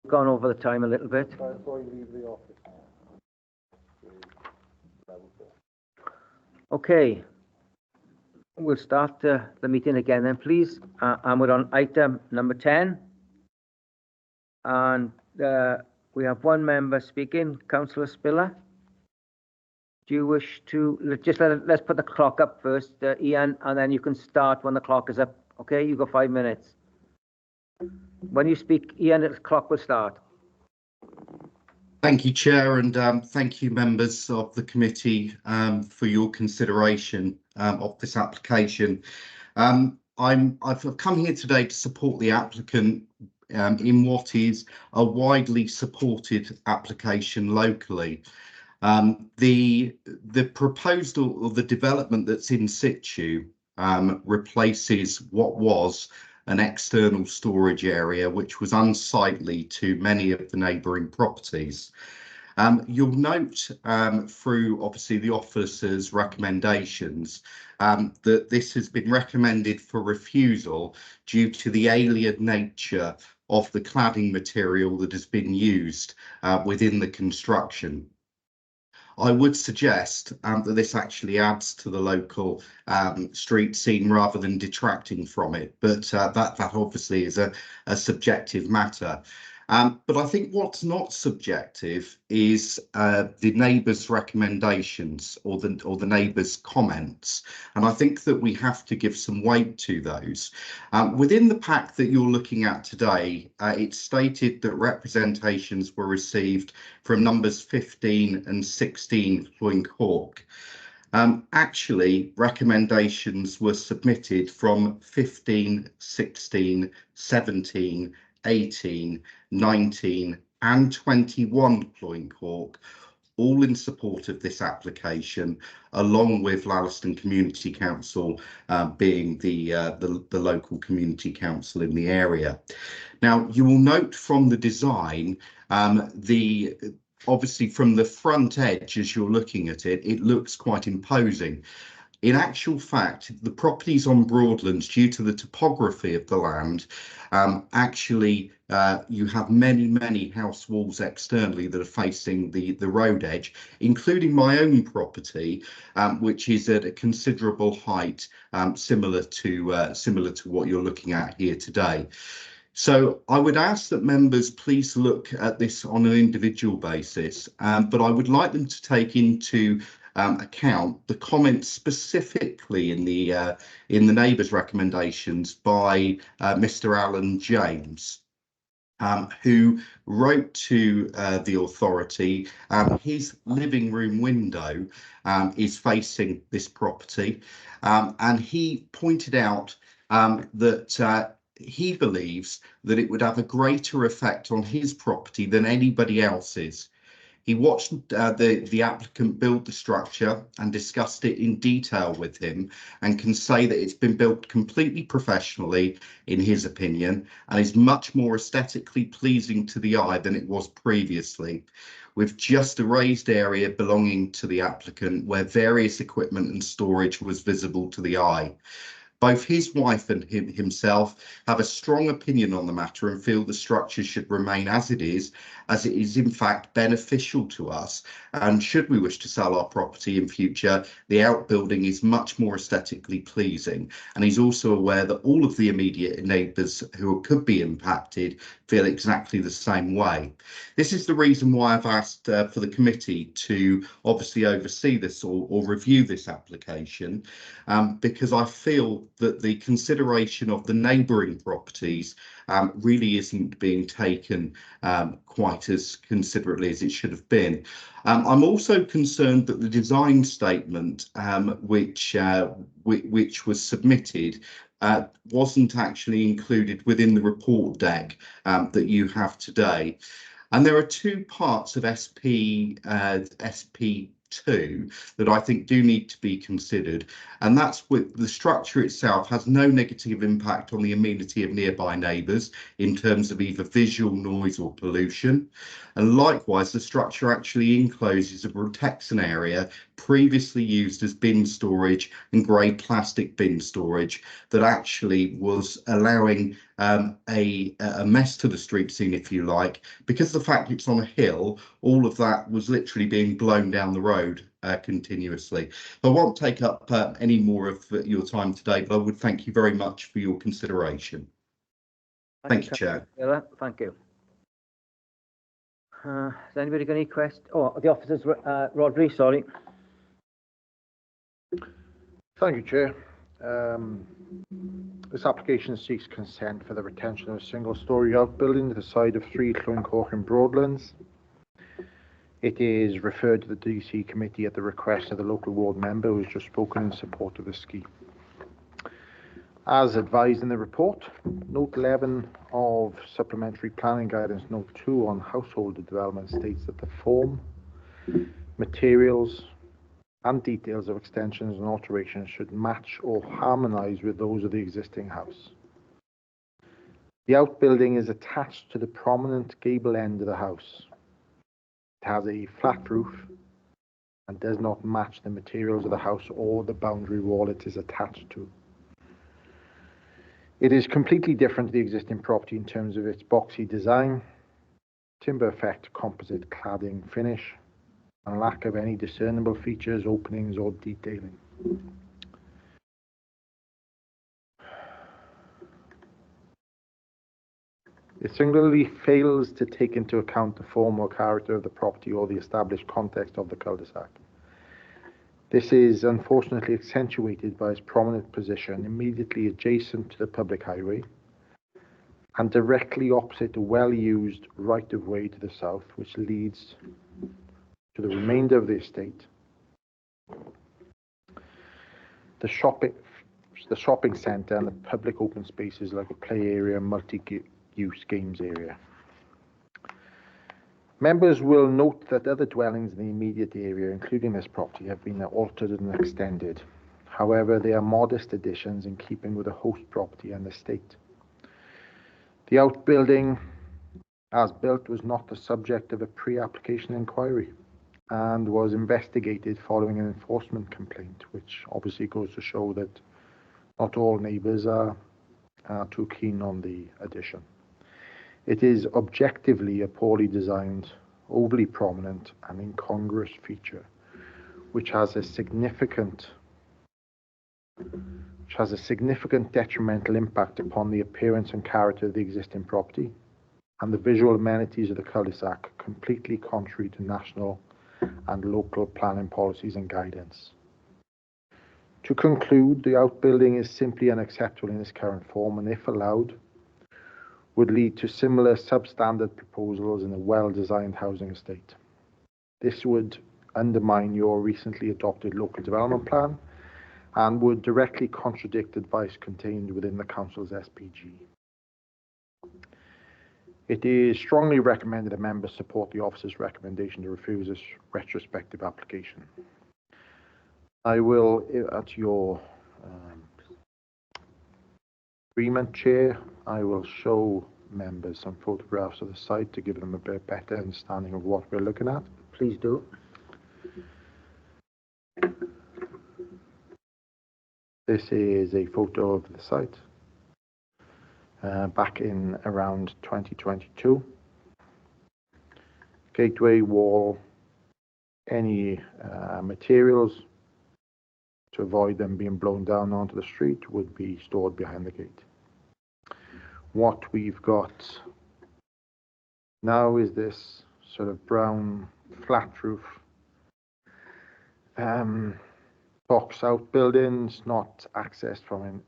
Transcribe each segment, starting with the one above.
gone over the time a little bit. Before you leave the office. Okay, we'll start the meeting again then, please. And we're on item number 10. And we have one member speaking, Councillor Spiller. Do you wish to, let's put the clock up first, Ian, and then you can start when the clock is up. Okay, you got 5 minutes. When you speak, Ian, the clock will start. Thank you, Chair, and thank you, members of the committee, for your consideration of this application. I've come here today to support the applicant in what is a widely supported application locally. The proposal or the development that's in situ replaces what was an external storage area which was unsightly to many of the neighbouring properties. You'll note through obviously the officer's recommendations that this has been recommended for refusal due to the alien nature of the cladding material that has been used within the construction. I would suggest that this actually adds to the local street scene rather than detracting from it, but that obviously is a subjective matter. But I think what's not subjective is the neighbours' recommendations or the neighbours' comments, and I think that we have to give some weight to those. Within the pack that you're looking at today, it's stated that representations were received from numbers 15 and 16 Llwyn Cork. Actually, recommendations were submitted from 15, 16, 17, 18, 19 and 21 Llwyn Cork, all in support of this application, along with Llalliston Community Council being the local community council in the area. Now, you will note from the design, obviously from the front edge as you're looking at it, it looks quite imposing. In actual fact, the properties on Broadlands, due to the topography of the land, actually you have many house walls externally that are facing the road edge, including my own property, which is at a considerable height, similar to what you're looking at here today. So I would ask that members please look at this on an individual basis, but I would like them to take into account the comments specifically in the neighbours' recommendations by Mr. Alan James, who wrote to the authority. His living room window is facing this property, and he pointed out that he believes that it would have a greater effect on his property than anybody else's. He watched the applicant build the structure and discussed it in detail with him, and can say that it's been built completely professionally, in his opinion, and is much more aesthetically pleasing to the eye than it was previously, with just a raised area belonging to the applicant where various equipment and storage was visible to the eye. Both his wife and himself have a strong opinion on the matter and feel the structure should remain as it is in fact beneficial to us. And should we wish to sell our property in future, the outbuilding is much more aesthetically pleasing. And he's also aware that all of the immediate neighbours who could be impacted feel exactly the same way. This is the reason why I've asked for the committee to obviously oversee this or review this application, because I feel that the consideration of the neighbouring properties really isn't being taken quite as considerately as it should have been. I'm also concerned that the design statement which was submitted wasn't actually included within the report deck that you have today. And there are two parts of SP two that I think do need to be considered, and that's with the structure itself has no negative impact on the amenity of nearby neighbours in terms of either visual, noise or pollution. And likewise, the structure actually encloses or protects an area previously used as bin storage and grey plastic bin storage that actually was allowing a mess to the street scene, if you like. Because the fact it's on a hill, all of that was literally being blown down the road continuously. I won't take up any more of your time today, but I would thank you very much for your consideration. Thank you, Chair. Thank you. Has anybody got any questions? Oh, the officers, Rodri, sorry. Thank you, Chair. This application seeks consent for the retention of a single-storey outbuilding to the side of 3 Llwyncorch Broadlands. It is referred to the DC committee at the request of the local ward member who has just spoken in support of the scheme. As advised in the report, Note 11 of Supplementary Planning Guidance Note 2 on household development states that the form, materials and details of extensions and alterations should match or harmonise with those of the existing house. The outbuilding is attached to the prominent gable end of the house. It has a flat roof and does not match the materials of the house or the boundary wall it is attached to. It is completely different to the existing property in terms of its boxy design, timber effect composite cladding finish, and lack of any discernible features, openings or detailing. It singularly fails to take into account the form or character of the property or the established context of the cul-de-sac. This is unfortunately accentuated by its prominent position immediately adjacent to the public highway and directly opposite a well-used right-of-way to the south, which leads to the remainder of the estate. The shopping centre and the public open spaces like a play area and multi-use games area. Members will note that other dwellings in the immediate area, including this property, have been altered and extended. However, they are modest additions in keeping with the host property and estate. The outbuilding, as built, was not the subject of a pre-application inquiry and was investigated following an enforcement complaint, which obviously goes to show that not all neighbours are too keen on the addition. It is objectively a poorly designed, overly prominent and incongruous feature, which has a significant detrimental impact upon the appearance and character of the existing property and the visual amenities of the cul-de-sac, completely contrary to national and local planning policies and guidance. To conclude, the outbuilding is simply unacceptable in its current form and, if allowed, would lead to similar substandard proposals in a well-designed housing estate. This would undermine your recently adopted local development plan and would directly contradict advice contained within the Council's SPG. It is strongly recommended that members support the officer's recommendation to refuse this retrospective application. I will, at your agreement, Chair, I will show members some photographs of the site to give them a bit better understanding of what we're looking at. Please do. This is a photo of the site back in around 2022. Gateway wall, any materials to avoid them being blown down onto the street would be stored behind the gate. What we've got now is this sort of brown flat roof box outbuilding. It's not accessed from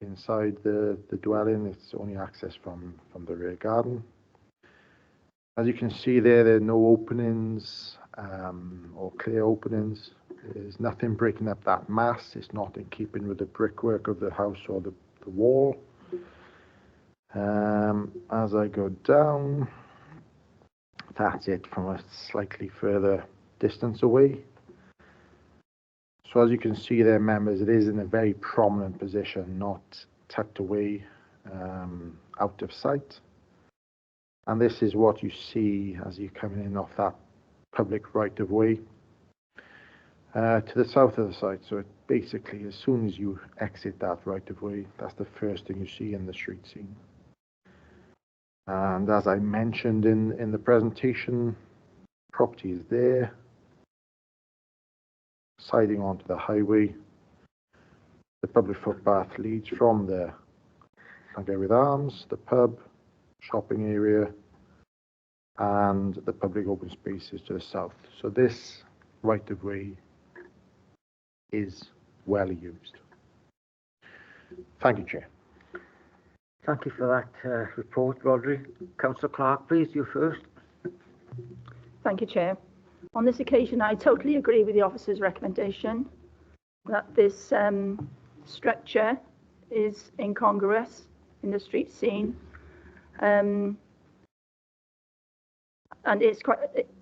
inside the dwelling, it's only accessed from the rear garden. As you can see there are no openings or clear openings. There's nothing breaking up that mass. It's not in keeping with the brickwork of the house or the wall. As I go down, that's it from a slightly further distance away. So as you can see there, members, it is in a very prominent position, not tucked away out of sight. And this is what you see as you're coming in off that public right-of-way to the south of the site. So it basically, as soon as you exit that right-of-way, that's the first thing you see in the street scene. And as I mentioned in the presentation, property is there, siding onto the highway. The public footpath leads from the Llangefydd Arms, the pub, shopping area, and the public open spaces to the south. So this right-of-way is well used. Thank you, Chair. Thank you for that report, Rodri. Councillor Clark, please, you first. Thank you, Chair. On this occasion, I totally agree with the officer's recommendation that this structure is incongruous in the street scene. And it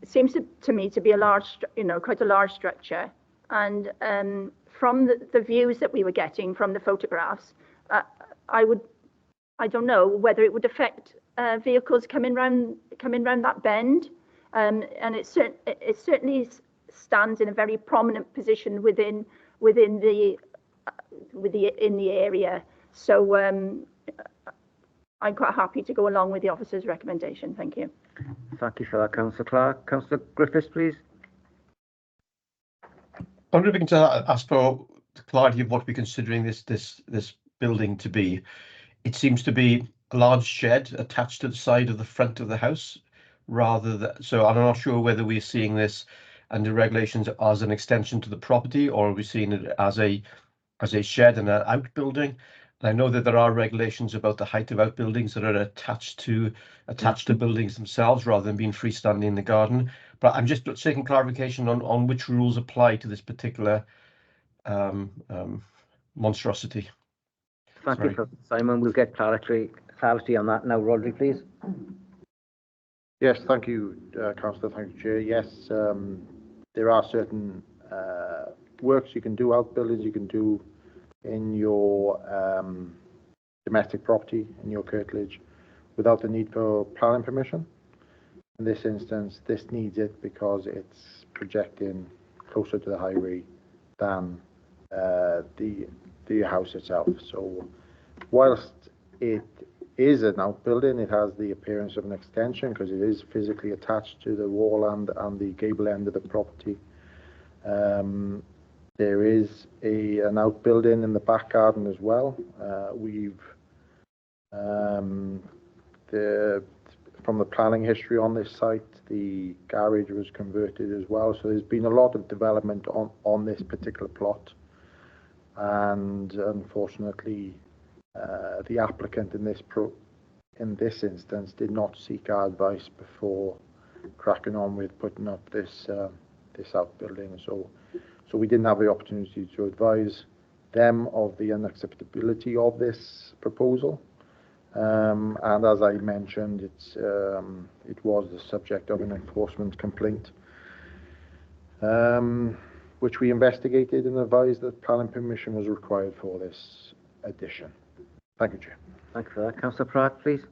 seems to me to be a large, quite a large structure. And from the views that we were getting from the photographs, I don't know whether it would affect vehicles coming round that bend. And it certainly stands in a very prominent position within the area. So I'm quite happy to go along with the officer's recommendation. Thank you. Thank you for that, Councillor Clark. Councillor Griffiths, please. I'm looking to ask for the clarity of what we're considering this building to be. It seems to be a large shed attached to the side of the front of the house, rather than. So I'm not sure whether we're seeing this under regulations as an extension to the property, or are we seeing it as a shed and an outbuilding. And I know that there are regulations about the height of outbuildings that are attached to buildings themselves rather than being freestanding in the garden. But I'm just seeking clarification on which rules apply to this particular monstrosity. Thank you, for Simon. We'll get clarity on that now. Rodri, please. Yes, thank you, Councillor. Thank you, Chair. Yes, there are certain works you can do, outbuildings you can do in your domestic property, in your curtilage, without the need for planning permission. In this instance, this needs it because it's projecting closer to the highway than the house itself. So whilst it is an outbuilding, it has the appearance of an extension because it is physically attached to the wall and the gable end of the property. There is an outbuilding in the back garden as well. From the planning history on this site, the garage was converted as well. So there's been a lot of development on this particular plot. And unfortunately, the applicant in this instance did not seek our advice before cracking on with putting up this outbuilding. So we didn't have the opportunity to advise them of the unacceptability of this proposal. And as I mentioned, it was the subject of an enforcement complaint, which we investigated and advised that planning permission was required for this addition. Thank you, Chair. Thank you for that. Councillor Pratt, please.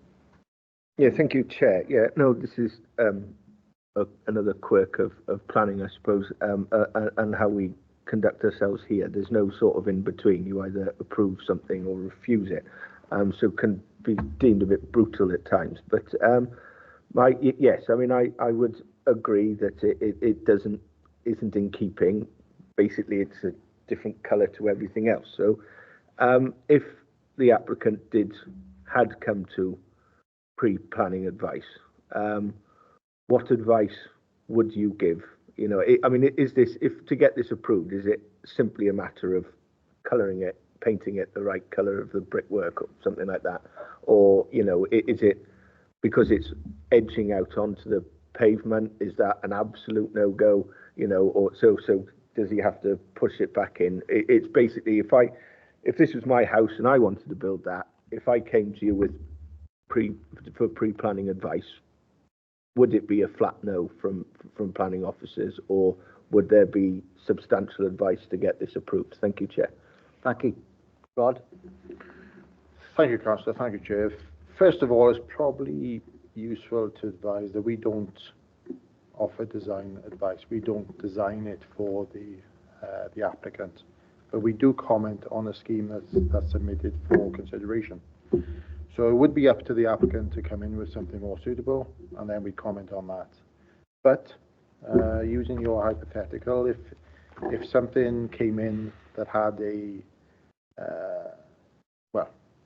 Yeah, thank you, Chair. Yeah, no, this is another quirk of planning, I suppose, and how we conduct ourselves here. There's no sort of in between. You either approve something or refuse it. So it can be deemed a bit brutal at times. But yes, I mean, I would agree that it isn't in keeping. Basically, it's a different colour to everything else. So if the applicant had come to pre-planning advice, what advice would you give? You know, I mean, is this, if to get this approved, is it simply a matter of colouring it, painting it the right colour of the brickwork or something like that? Or, you know, is it because it's edging out onto the pavement? Is that an absolute no-go? You know, or so does he have to push it back in? It's basically, if this was my house and I wanted to build that, if I came to you with pre-planning advice, would it be a flat no from planning officers, or would there be substantial advice to get this approved? Thank you, Chair. Thank you. Rod? Thank you, Councillor. Thank you, Chair. First of all, it's probably useful to advise that we don't offer design advice. We don't design it for the applicant, but we do comment on a scheme that's submitted for consideration. So it would be up to the applicant to come in with something more suitable, and then we comment on that. But using your hypothetical, if something came in that had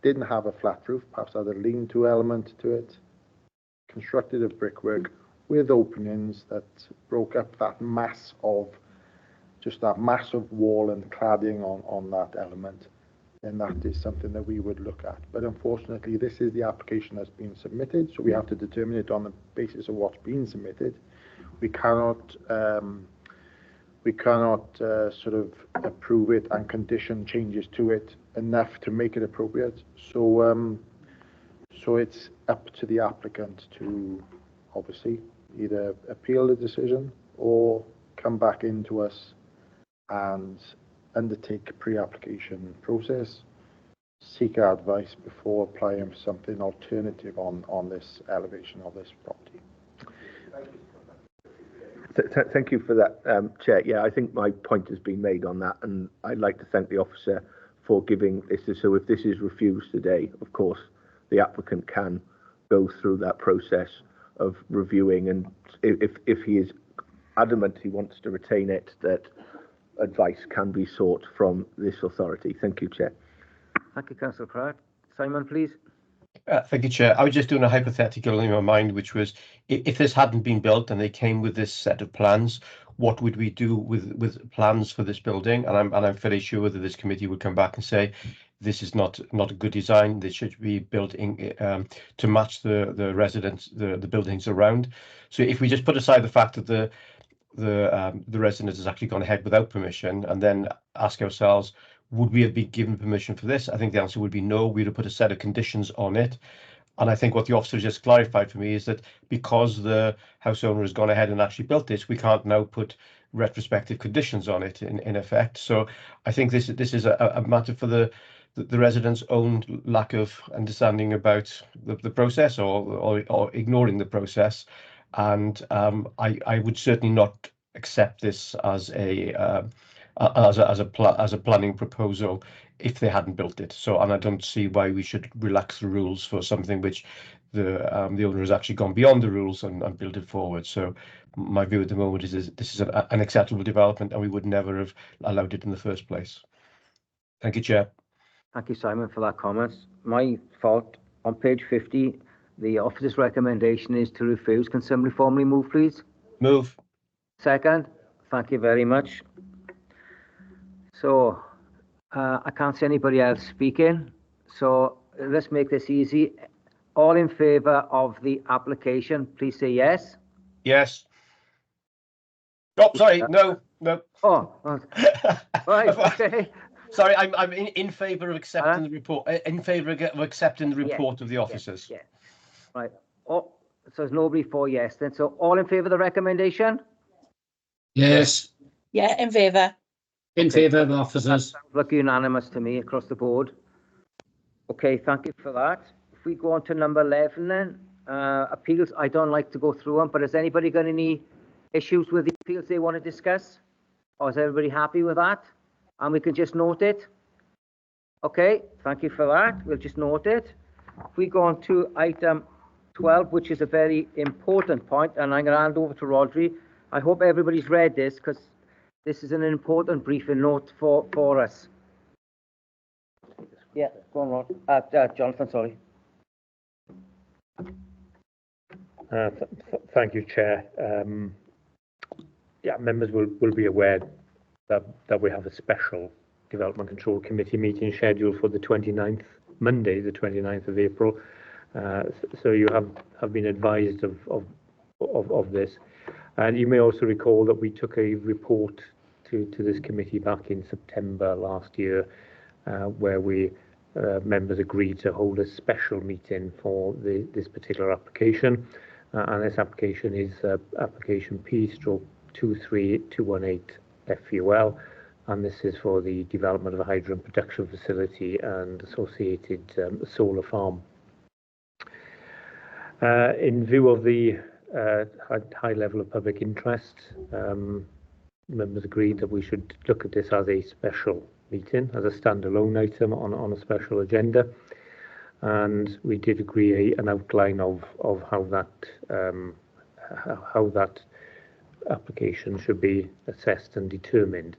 didn't have a flat roof, perhaps had a lean-to element to it, constructed of brickwork with openings that broke up that mass of wall and cladding on that element, then that is something that we would look at. But unfortunately, this is the application that's been submitted, so we have to determine it on the basis of what's been submitted. We cannot sort of approve it and condition changes to it enough to make it appropriate. So it's up to the applicant to obviously either appeal the decision or come back into us and undertake a pre-application process, seek our advice before applying for something alternative on this elevation of this property. Thank you for that, Chair. Yeah, I think my point has been made on that, and I'd like to thank the officer for giving this. So if this is refused today, of course, the applicant can go through that process of reviewing, and if he is adamant he wants to retain it, that advice can be sought from this authority. Thank you, Chair. Thank you, Councillor Pratt. Simon, please. Thank you, Chair. I was just doing a hypothetical in my mind, which was if this hadn't been built and they came with this set of plans, what would we do with plans for this building? And I'm fairly sure that this committee would come back and say, this is not a good design. This should be built in to match the residents, the buildings around. So if we just put aside the fact that the resident has actually gone ahead without permission, and then ask ourselves, would we have been given permission for this? I think the answer would be no. We'd have put a set of conditions on it. And I think what the officer just clarified for me is that because the house owner has gone ahead and actually built this, we can't now put retrospective conditions on it in effect. So I think this is a matter for the residents' own lack of understanding about the process or ignoring the process. And I would certainly not accept this as a planning proposal if they hadn't built it. So, and I don't see why we should relax the rules for something which the owner has actually gone beyond the rules and built it forward. So my view at the moment is this is an acceptable development, and we would never have allowed it in the first place. Thank you, Chair. Thank you, Simon, for that comment. My fault. On page 50, the officer's recommendation is to refuse. Can somebody formally move, please? Move. Second. Thank you very much. So I can't see anybody else speaking. So let's make this easy. All in favour of the application, please say yes. Yes. Oh, sorry. No. Oh, right. Okay. Sorry, I'm in favour of accepting the report. In favour of accepting the report of the officers. Yeah. Right. Oh, so there's nobody for yes then. So all in favour of the recommendation? Yes. Yeah, in favour. In favour of officers. Sounds like unanimous to me across the board. Okay, thank you for that. If we go on to number 11 then, appeals. I don't like to go through them, but has anybody got any issues with the appeals they want to discuss? Or is everybody happy with that? And we can just note it. Okay, thank you for that. We'll just note it. If we go on to item 12, which is a very important point, and I'm going to hand over to Rodri. I hope everybody's read this because this is an important briefing note for us. Yeah, go on, Rod. Jonathan, sorry. Thank you, Chair. Yeah, members will be aware that we have a special Development Control Committee meeting scheduled for the 29th, Monday, the 29th of April. So you have been advised of this. And you may also recall that we took a report to this committee back in September last year, where we members agreed to hold a special meeting for this particular application. And this application is application 23218 FUL, and this is for the development of a hydrogen production facility and associated solar farm. In view of the high level of public interest, members agreed that we should look at this as a special meeting, as a standalone item on a special agenda, and we did agree an outline of how that application should be assessed and determined.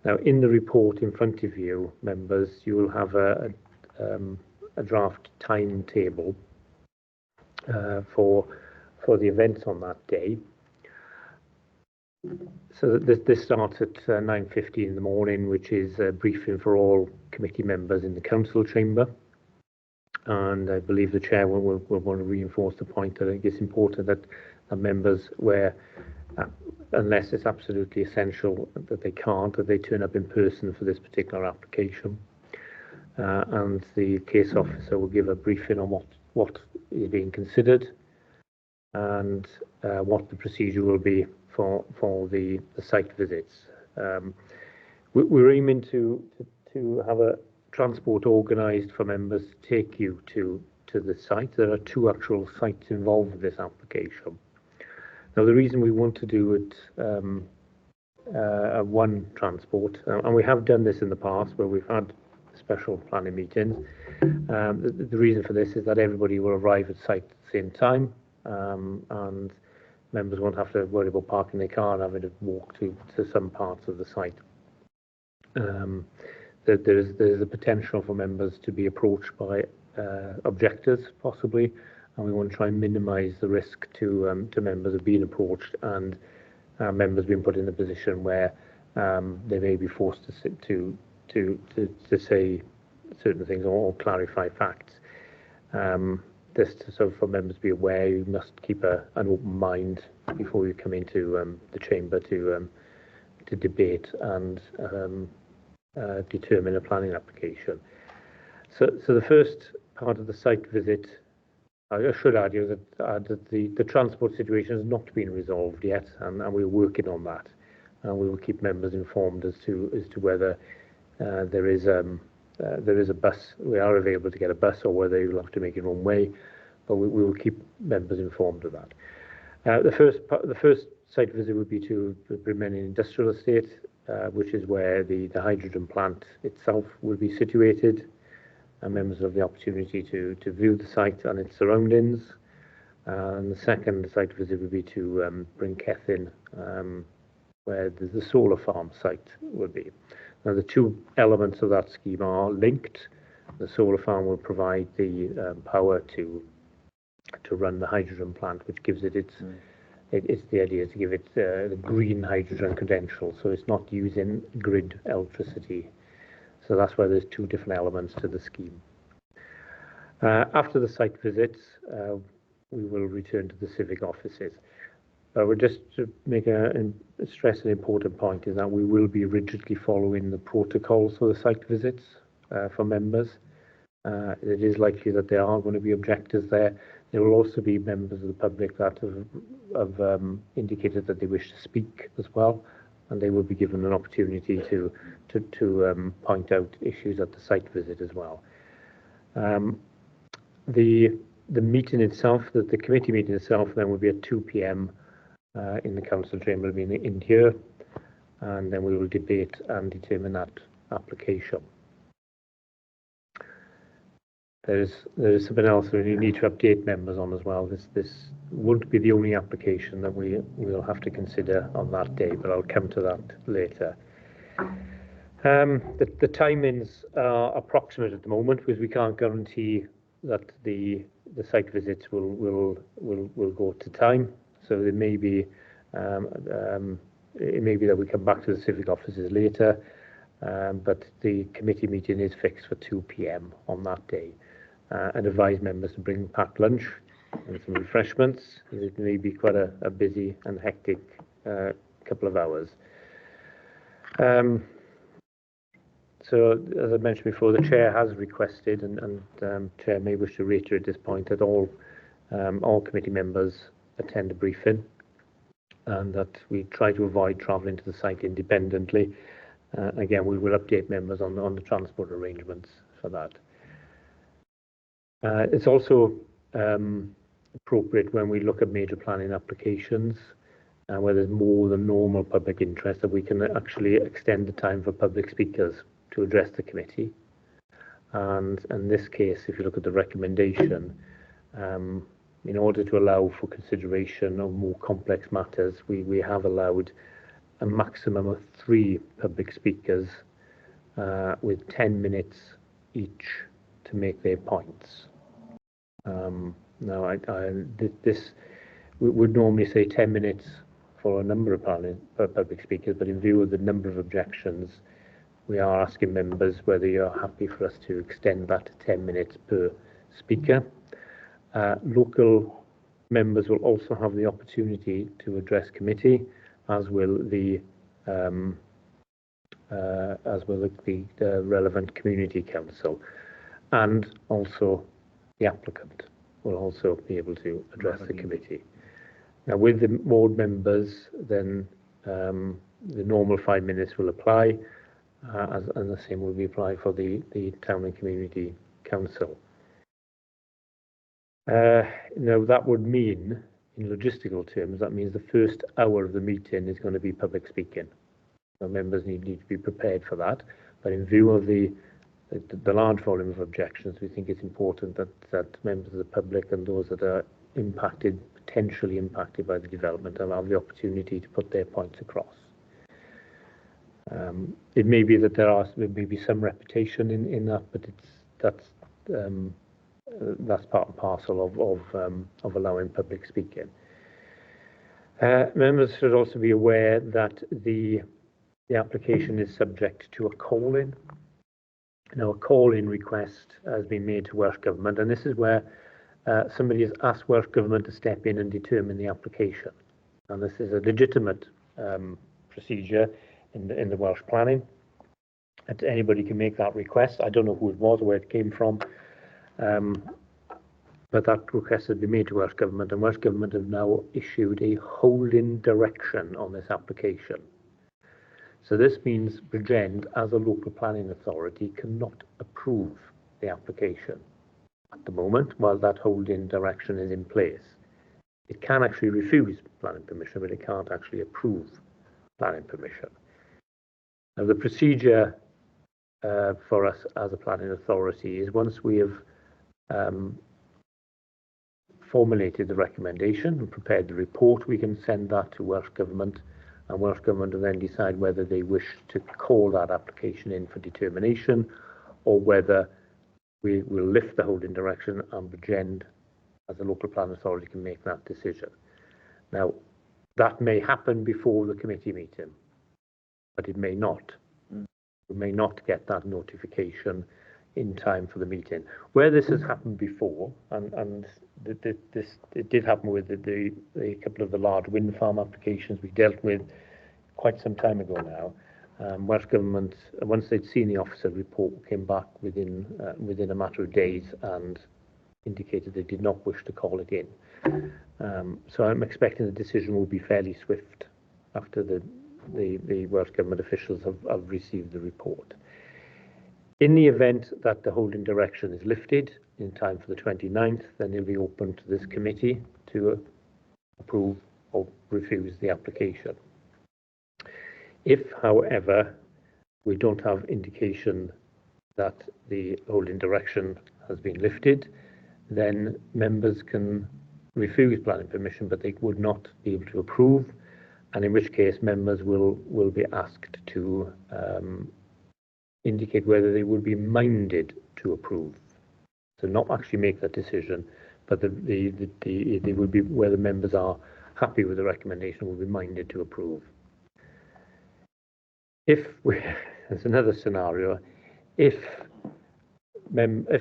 Now, in the report in front of you, members, you will have a draft timetable for the events on that day. So this starts at 9:15 in the morning, which is a briefing for all committee members in the council chamber. And I believe the chair will want to reinforce the point that I think it's important that members, where unless it's absolutely essential that they can't, that they turn up in person for this particular application. And the case officer will give a briefing on what is being considered and what the procedure will be for the site visits. We're aiming to have a transport organised for members to take you to the site. There are 2 actual sites involved with this application. Now, the reason we want to do it one transport, and we have done this in the past where we've had special planning meetings. The reason for this is that everybody will arrive at site at the same time, and members won't have to worry about parking their car and having to walk to some parts of the site. There's a potential for members to be approached by objectors, possibly, and we want to try and minimise the risk to members of being approached and members being put in a position where they may be forced to say certain things or clarify facts. So for members to be aware, you must keep an open mind before you come into the chamber to debate and determine a planning application. So the first part of the site visit, I should add you that the transport situation has not been resolved yet, and we're working on that, and we will keep members informed as to whether there is a bus. We are available to get a bus, or whether you'll have to make your own way, but we will keep members informed of that. The first site visit would be to the Bremenian Industrial Estate, which is where the hydrogen plant itself will be situated, and members have the opportunity to view the site and its surroundings. And the second site visit would be to Bryn Cethyn, where the solar farm site will be. Now, the 2 elements of that scheme are linked. The solar farm will provide the power to run the hydrogen plant, which gives it it's the idea to give it the green hydrogen credential, so it's not using grid electricity. So that's why there's 2 different elements to the scheme. After the site visits, we will return to the civic offices. We're just to make stress an important point is that we will be rigidly following the protocols for the site visits for members. It is likely that there are going to be objectors there. There will also be members of the public that have indicated that they wish to speak as well, and they will be given an opportunity to point out issues at the site visit as well. The meeting itself, the committee meeting itself, then will be at 2 p.m. In the council chamber, in here, and then we will debate and determine that application. There's something else we need to update members on as well. This won't be the only application that we will have to consider on that day, but I'll come to that later. The timings are approximate at the moment, because we can't guarantee that the site visits will go to time. So there may be it may be that we come back to the civic offices later, but the committee meeting is fixed for 2 p.m. on that day. And advise members to bring packed lunch and some refreshments. It may be quite a busy and hectic couple of hours. So, as I mentioned before, the chair has requested, and chair may wish to reiterate this point, that all committee members attend a briefing. and that we try to avoid travelling to the site independently. Again, we will update members on the transport arrangements for that. It's also appropriate when we look at major planning applications where there's more than normal public interest, that we can actually extend the time for public speakers to address the committee. And in this case, if you look at the recommendation, in order to allow for consideration of more complex matters, we have allowed a maximum of 3 public speakers with 10 minutes each to make their points. Now, this we would normally say 10 minutes for a number of public speakers, but in view of the number of objections, we are asking members whether you're happy for us to extend that to 10 minutes per speaker. Local members will also have the opportunity to address committee, as will the relevant community council, and also the applicant will also be able to address the committee. Now, with the ward members, then the normal 5 minutes will apply, and the same will be applied for the town and community council. Now, that would mean, in logistical terms, that means the first hour of the meeting is going to be public speaking. Now, members need to be prepared for that, but in view of the large volume of objections, we think it's important that members of the public and those that are potentially impacted by the development will have the opportunity to put their points across. It may be that there may be some repetition in that, but that's part and parcel of allowing public speaking. Members should also be aware that the application is subject to a call-in. Now, a call-in request has been made to Welsh Government, and this is where somebody has asked Welsh Government to step in and determine the application. And this is a legitimate procedure in the Welsh planning. And anybody can make that request. I don't know who it was or where it came from, but that request has been made to Welsh Government, and Welsh Government have now issued a holding direction on this application. So this means Bridgend, as a local planning authority, cannot approve the application at the moment while that holding direction is in place. It can actually refuse planning permission, but it can't actually approve planning permission. Now, the procedure for us as a planning authority is, once we have formulated the recommendation and prepared the report, we can send that to Welsh Government, and Welsh Government will then decide whether they wish to call that application in for determination, or whether we will lift the holding direction and Bridgend, as a local planning authority, can make that decision. Now, that may happen before the committee meeting, but it may not. We may not get that notification in time for the meeting. Where this has happened before, and it did happen with a couple of the large wind farm applications we dealt with quite some time ago now. Welsh Government, once they'd seen the officer report, came back within a matter of days and indicated they did not wish to call it in. So I'm expecting the decision will be fairly swift after the Welsh Government officials have received the report. In the event that the holding direction is lifted in time for the 29th, then it'll be open to this committee to approve or refuse the application. If, however, we don't have indication that the holding direction has been lifted, then members can refuse planning permission, but they would not be able to approve, and in which case members will be asked to indicate whether they would be minded to approve. So not actually make that decision, but they would be, whether members are happy with the recommendation, will be minded to approve. There's another scenario, if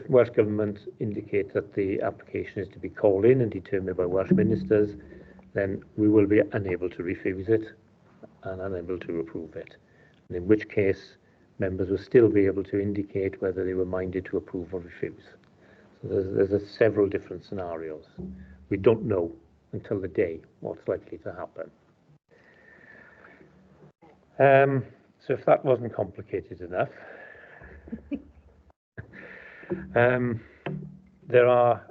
Welsh Government indicates that the application is to be called in and determined by Welsh ministers, then we will be unable to refuse it and unable to approve it. And in which case, members will still be able to indicate whether they were minded to approve or refuse. So there's several different scenarios. We don't know until the day what's likely to happen. So if that wasn't complicated enough, there are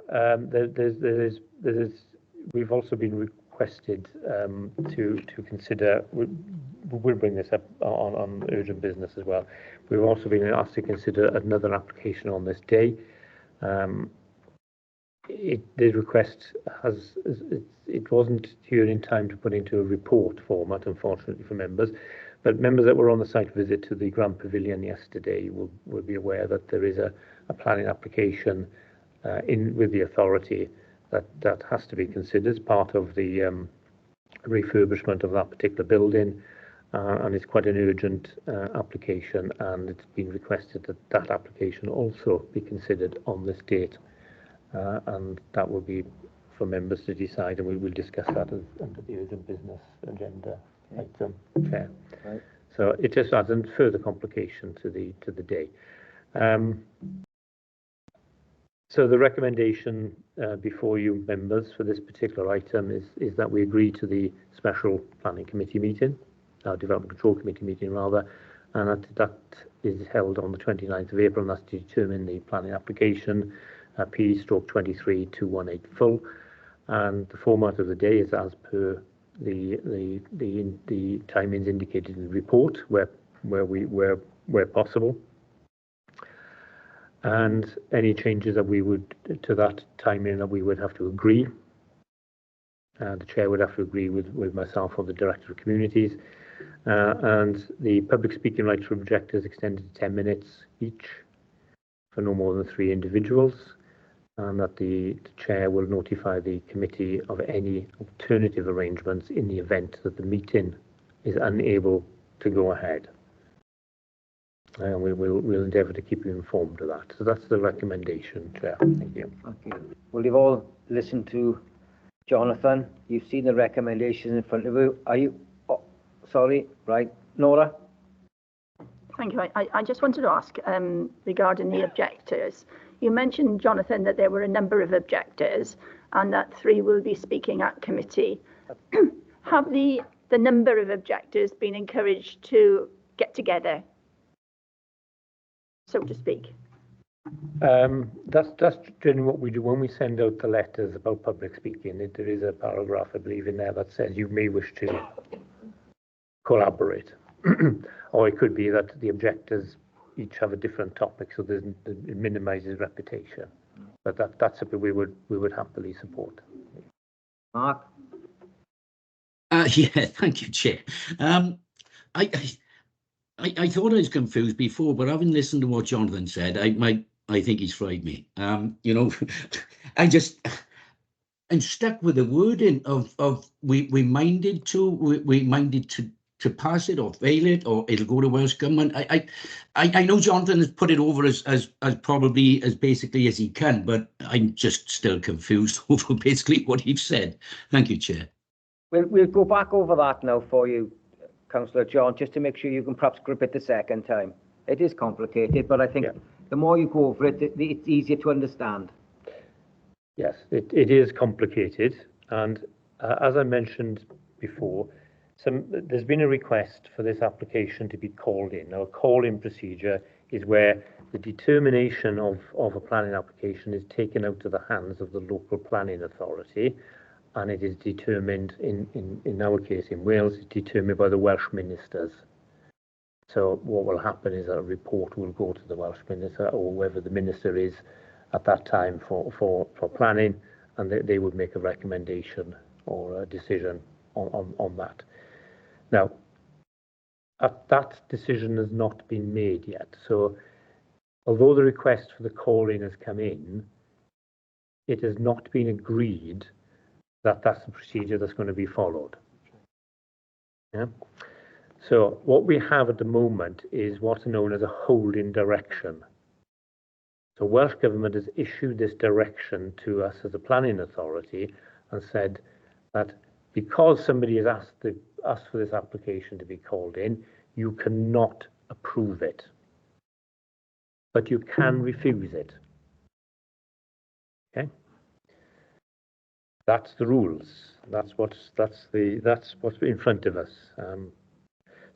we've also been requested to consider. We'll bring this up on urgent business as well. We've also been asked to consider another application on this day. The request it wasn't here in time to put into a report format, unfortunately, for members. But members that were on the site visit to the Grand Pavilion yesterday will be aware that there is a planning application with the authority that has to be considered as part of the refurbishment of that particular building, and it's quite an urgent application, and it's been requested that that application also be considered on this date, and that will be for members to decide, and we will discuss that under the urgent business agenda item, Chair. Right. So it just adds a further complication to the day. So the recommendation before you members for this particular item is that we agree to the special planning committee meeting, development control committee meeting rather, and that is held on the 29th of April, and that's to determine the planning application P/23-218 full, and the format of the day is as per the timings indicated in the report where possible. And any changes that we would to that timing that we would have to agree. The chair would have to agree with myself or the director of communities, and the public speaking rights for objectors extended to 10 minutes each for no more than 3 individuals, and that the chair will notify the committee of any alternative arrangements in the event that the meeting is unable to go ahead. And we'll endeavour to keep you informed of that. So that's the recommendation, Chair. Thank you. Thank you. Well, you've all listened to Jonathan. You've seen the recommendations in front of you. Are you? Oh, sorry, right, Nora. Thank you. I just wanted to ask regarding the objectors. You mentioned, Jonathan, that there were a number of objectors and that 3 will be speaking at committee. Have the number of objectors been encouraged to get together, so to speak? That's generally what we do when we send out the letters about public speaking. There is a paragraph, I believe, in there that says you may wish to collaborate. Or it could be that the objectors each have a different topic, so it minimises repetition. But that's something we would happily support. Mark? Yeah, thank you, Chair. I thought I was confused before, but having listened to what Jonathan said, I think he's fried me. You know, I'm stuck with the wording of we minded to pass it or fail it, or it'll go to Welsh Government. I know Jonathan has put it over as probably as basically as he can, but I'm just still confused over basically what he's said. Thank you, Chair. We'll go back over that now for you, Councillor John, just to make sure you can perhaps grip it the second time. It is complicated, but I think the more you go over it, it's easier to understand. Yes, it is complicated, and as I mentioned before, there's been a request for this application to be called in. Now, a call-in procedure is where the determination of a planning application is taken out of the hands of the local planning authority, and it is determined, in our case in Wales, it's determined by the Welsh ministers. So what will happen is a report will go to the Welsh minister, or whoever the minister is at that time for planning, and they would make a recommendation or a decision on that. Now, that decision has not been made yet. So although the request for the call-in has come in, it has not been agreed that that's the procedure that's going to be followed. Yeah. So what we have at the moment is what's known as a holding direction. So Welsh Government has issued this direction to us as a planning authority and said that because somebody has asked for this application to be called in, you cannot approve it, but you can refuse it. Okay. That's the rules. That's what's in front of us.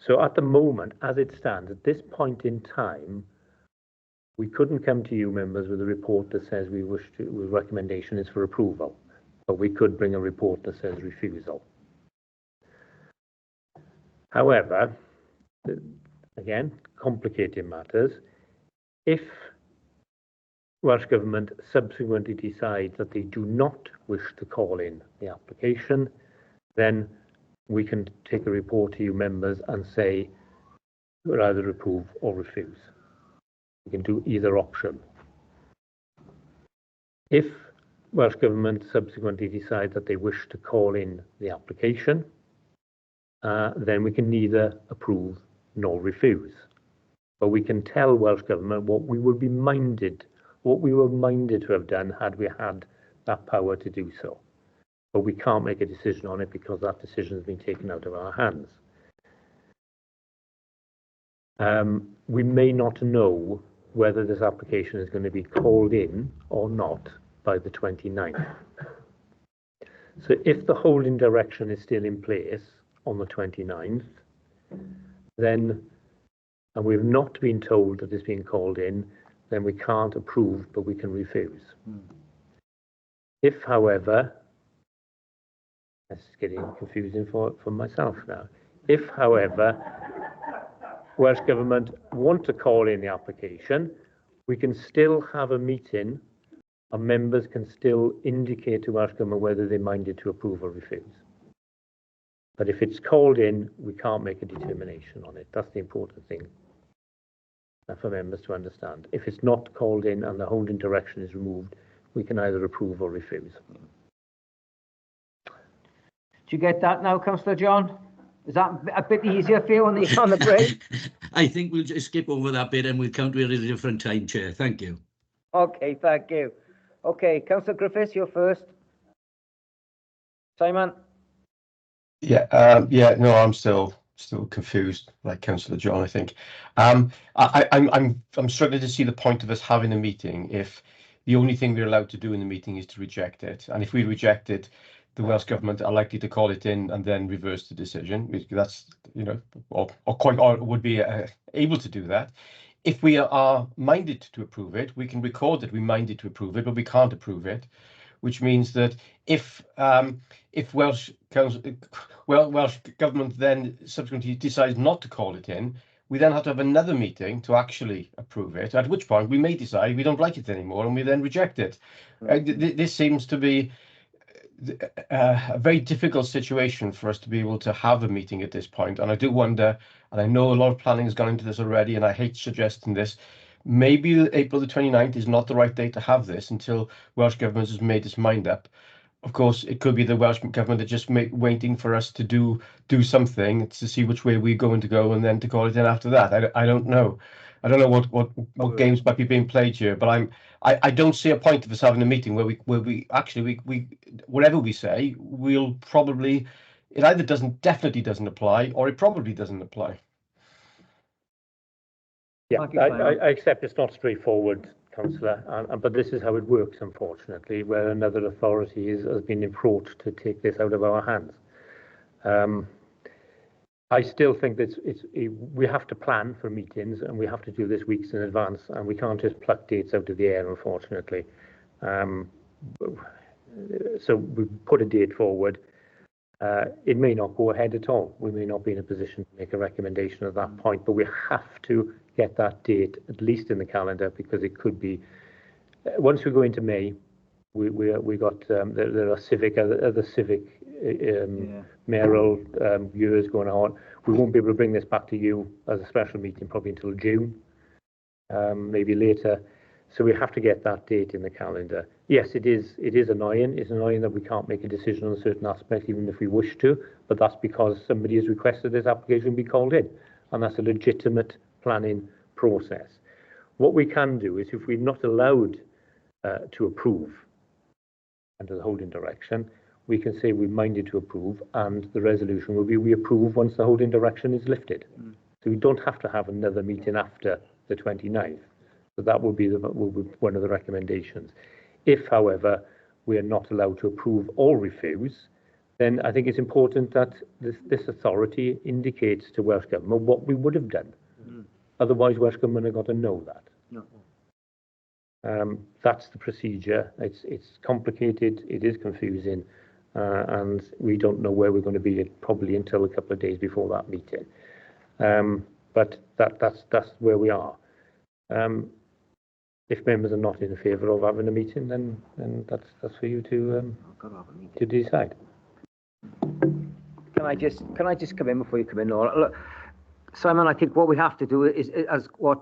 So at the moment, as it stands, at this point in time, we couldn't come to you members with a report that says we wish to, the recommendation is for approval, but we could bring a report that says refusal. However, again, complicating matters, if Welsh Government subsequently decides that they do not wish to call in the application, then we can take a report to you members and say we'll either approve or refuse. We can do either option. If Welsh Government subsequently decide that they wish to call in the application, then we can neither approve nor refuse. But we can tell Welsh Government what we would be minded, what we were minded to have done had we had that power to do so. But we can't make a decision on it because that decision has been taken out of our hands. We may not know whether this application is going to be called in or not by the 29th. So if the holding direction is still in place on the 29th, then, and we've not been told that it's been called in, then we can't approve, but we can refuse. If, however, this is getting confusing for myself now. If, however, Welsh Government want to call in the application, we can still have a meeting and members can still indicate to Welsh Government whether they're minded to approve or refuse. But if it's called in, we can't make a determination on it. That's the important thing for members to understand. If it's not called in and the holding direction is removed, we can either approve or refuse. Do you get that now, Councillor John? Is that a bit easier for you on the break? I think we'll just skip over that bit and we'll come to it at a different time, Chair. Thank you. Okay, thank you. Okay, Councillor Griffiths, you're first. Simon? No, I'm still confused, like Councillor John, I think. I'm struggling to see the point of us having a meeting if the only thing we're allowed to do in the meeting is to reject it. And if we reject it, the Welsh Government are likely to call it in and then reverse the decision. That's, or would be able to do that. If we are minded to approve it, we can record that we minded to approve it, but we can't approve it, which means that if Welsh Government then subsequently decides not to call it in, we then have to have another meeting to actually approve it, at which point we may decide we don't like it anymore and we then reject it. This seems to be a very difficult situation for us to be able to have a meeting at this point. And I do wonder, and I know a lot of planning has gone into this already, and I hate suggesting this, maybe April the 29th is not the right date to have this until Welsh Government has made its mind up. Of course, it could be the Welsh Government are just waiting for us to do something to see which way we're going to go and then to call it in after that. I don't know. I don't know what games might be being played here, but I don't see a point of us having a meeting where we actually whatever we say, we'll probably, it either definitely doesn't apply or it probably doesn't apply. Yeah, I accept it's not straightforward, Councillor, but this is how it works, unfortunately, where another authority has been approached to take this out of our hands. I still think that we have to plan for meetings and we have to do this weeks in advance, and we can't just pluck dates out of the air, unfortunately. So we put a date forward. It may not go ahead at all. We may not be in a position to make a recommendation at that point, but we have to get that date at least in the calendar, because it could be, once we go into May, we got there are other civic mayoral years going on. We won't be able to bring this back to you as a special meeting probably until June, maybe later. So we have to get that date in the calendar. Yes, it is annoying. It's annoying that we can't make a decision on a certain aspect, even if we wish to, but that's because somebody has requested this application be called in, and that's a legitimate planning process. What we can do is, if we're not allowed to approve under the holding direction, we can say we're minded to approve, and the resolution will be we approve once the holding direction is lifted. So we don't have to have another meeting after the 29th. So that will be one of the recommendations. If, however, we are not allowed to approve or refuse, then I think it's important that this authority indicates to Welsh Government what we would have done. Otherwise, Welsh Government have got to know that. No. That's the procedure. It's complicated, it is confusing, and we don't know where we're going to be probably until a couple of days before that meeting. But that's where we are. If members are not in favour of having a meeting, then that's for you to decide. Can I just come in before you come in, Laura? Look, Simon, I think what we have to do is, as what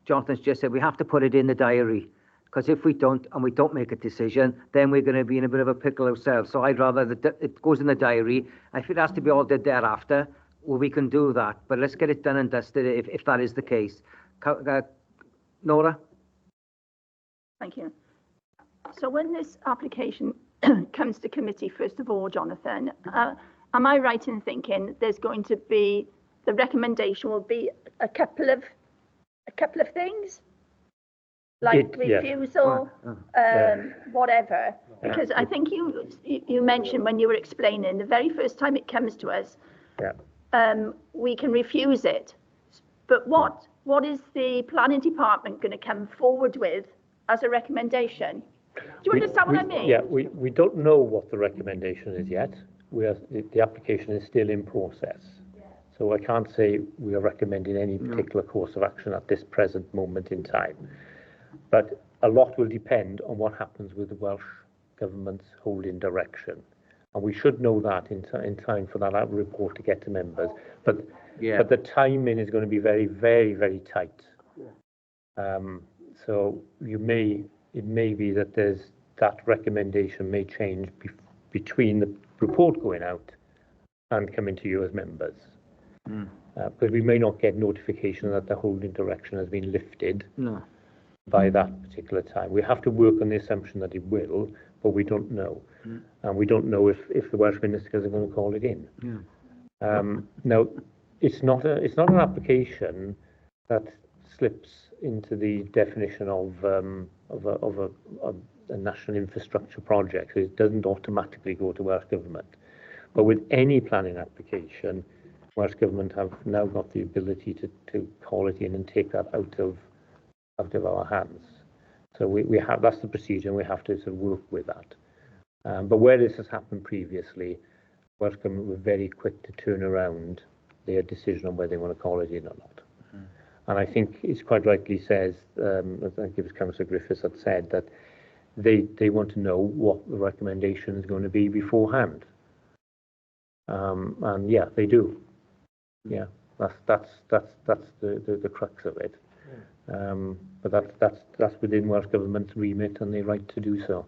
Jonathan's just said, we have to put it in the diary. Because if we don't, and we don't make a decision, then we're going to be in a bit of a pickle ourselves. So I'd rather that it goes in the diary. If it has to be all did thereafter, well, we can do that. But let's get it done and dusted if that is the case. Nora? Thank you. So when this application comes to committee, first of all, Jonathan, am I right in thinking there's going to be, the recommendation will be a couple of things? Like refusal, whatever. Because I think you mentioned when you were explaining, the very first time it comes to us, we can refuse it. But what is the planning department going to come forward with as a recommendation? Do you understand what I mean? Yeah, we don't know what the recommendation is yet. The application is still in process. So I can't say we are recommending any particular course of action at this present moment in time. But a lot will depend on what happens with the Welsh Government's holding direction. And we should know that in time for that report to get to members. But the timing is going to be very, very, very tight. So it may be that that recommendation may change between the report going out and coming to you as members. Because we may not get notification that the holding direction has been lifted by that particular time. We have to work on the assumption that it will, but we don't know. And we don't know if the Welsh ministers are going to call it in. Now, it's not an application that slips into the definition of a national infrastructure project. It doesn't automatically go to Welsh Government. But with any planning application, Welsh Government have now got the ability to call it in and take that out of our hands. So we have, that's the procedure, and we have to sort of work with that. But where this has happened previously, Welsh Government were very quick to turn around their decision on whether they want to call it in or not. And I think it's quite rightly says, I think it was Councillor Griffiths that said that they want to know what the recommendation is going to be beforehand. And yeah, they do. Yeah, that's the crux of it. But that's within Welsh Government's remit and their right to do so.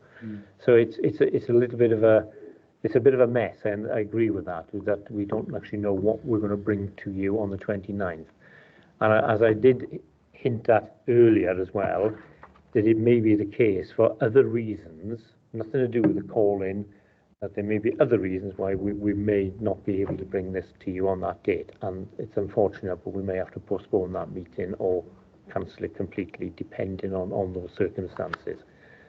So it's a little bit of a mess, and I agree with that we don't actually know what we're going to bring to you on the 29th. And as I did hint at earlier as well, that it may be the case for other reasons, nothing to do with the call-in, that there may be other reasons why we may not be able to bring this to you on that date. And it's unfortunate, but we may have to postpone that meeting or cancel it completely, depending on those circumstances.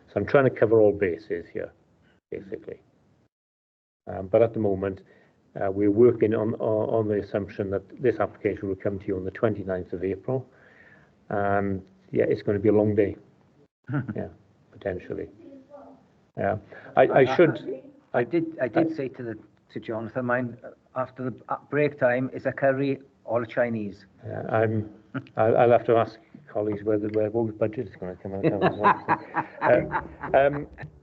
So I'm trying to cover all bases here, basically. But at the moment, we're working on the assumption that this application will come to you on the 29th of April. And yeah, it's going to be a long day. Yeah, potentially. Yeah, I did say to Jonathan, mine after the break time is a curry or a Chinese. Yeah, I'll have to ask colleagues where what budget is going to come out.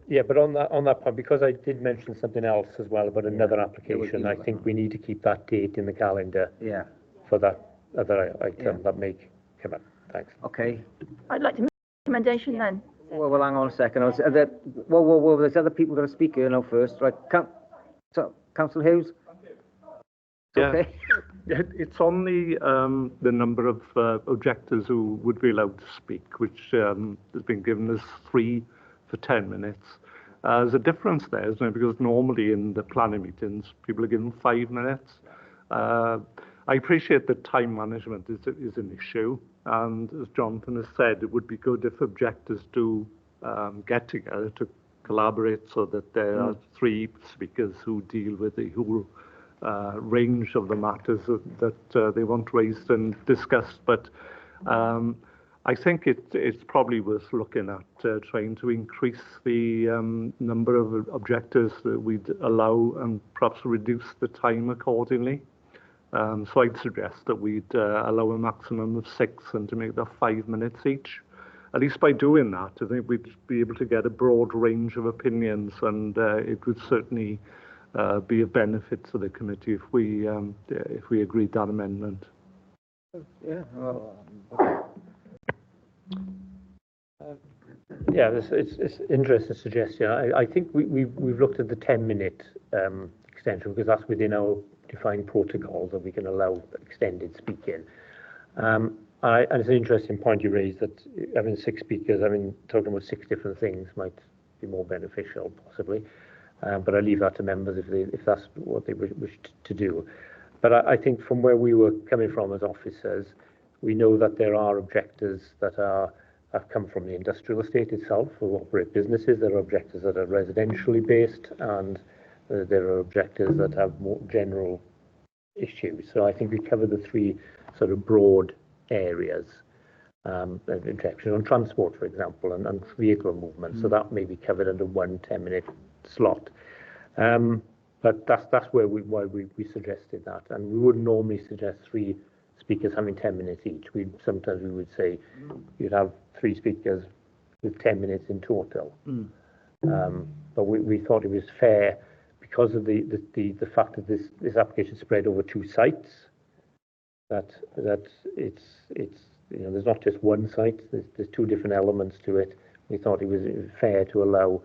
Yeah, but on that point, because I did mention something else as well about another application, I think we need to keep that date in the calendar. Yeah. For that other item that may come up. Thanks. Okay. I'd like to make a recommendation then. Well, hang on a second. Whoa, there's other people going to speak here now first, right? Councillor Hughes? Yeah. Okay. It's on the number of objectors who would be allowed to speak, which has been given as 3 for 10 minutes. There's a difference there, isn't it? Because normally in the planning meetings, people are given 5 minutes. I appreciate that time management is an issue, and as Jonathan has said, it would be good if objectors do get together to collaborate so that there are three speakers who deal with the whole range of the matters that they want raised and discussed. But I think it's probably worth looking at trying to increase the number of objectors that we'd allow and perhaps reduce the time accordingly. So I'd suggest that we'd allow a maximum of 6 and to make that 5 minutes each. At least by doing that, I think we'd be able to get a broad range of opinions, and it would certainly be a benefit to the committee if we agreed that amendment. Yeah, well, Yeah, it's interesting suggestion. I think we've looked at the 10-minute extension because that's within our defined protocol that we can allow extended speaking. And it's an interesting point you raised that having 6 speakers, talking about 6 different things might be more beneficial, possibly. But I leave that to members if that's what they wish to do. But I think from where we were coming from as officers, we know that there are objectors that have come from the industrial estate itself who operate businesses. There are objectors that are residentially based, and there are objectors that have more general issues. So I think we cover the 3 sort of broad areas of objection on transport, for example, and vehicle movement. So that may be covered under one 10-minute slot. But that's why we suggested that, and we wouldn't normally suggest 3 speakers having 10 minutes each. Sometimes we would say you'd have 3 speakers with 10 minutes in total. But we thought it was fair because of the fact that this application spread over 2 sites. That it's there's not just one site. There's 2 different elements to it. We thought it was fair to allow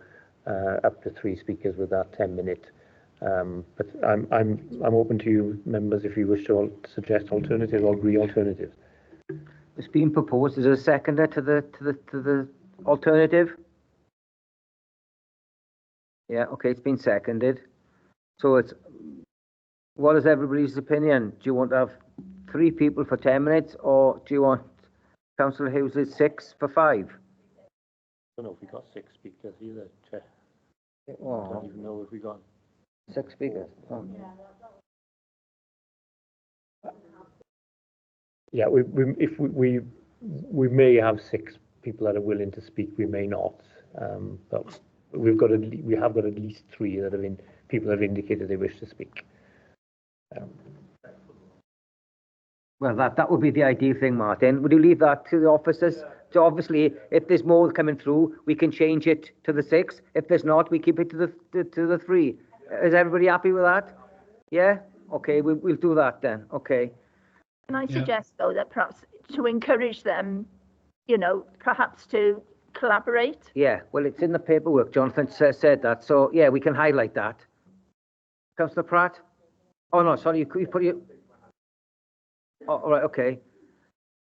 up to 3 speakers with that 10-minute. But I'm open to you members if you wish to suggest alternatives or agree alternatives. it's been proposed. Is there a seconder to the alternative? Yeah, okay, it's been seconded. So what is everybody's opinion? Do you want to have 3 people for 10 minutes, or do you want Councillor Hughes' 6 for 5? I don't know if we got 6 speakers either, Chair. I don't even know if we got 6 speakers. Oh. Yeah, we may have 6 people that are willing to speak. We may not, but we have got at least 3 that people have indicated they wish to speak. Well, that would be the ideal thing, Martin. Would you leave that to the officers? So obviously, if there's more coming through, we can change it to the 6. If there's not, we keep it to the 3. Is everybody happy with that? Yeah. Okay, we'll do that then. Okay. Can I suggest though that perhaps to encourage them, perhaps to collaborate? Yeah. Well, it's in the paperwork. Jonathan said that. So yeah, we can highlight that. Councillor Pratt. Oh no, sorry. You put your. Oh, all right. Okay.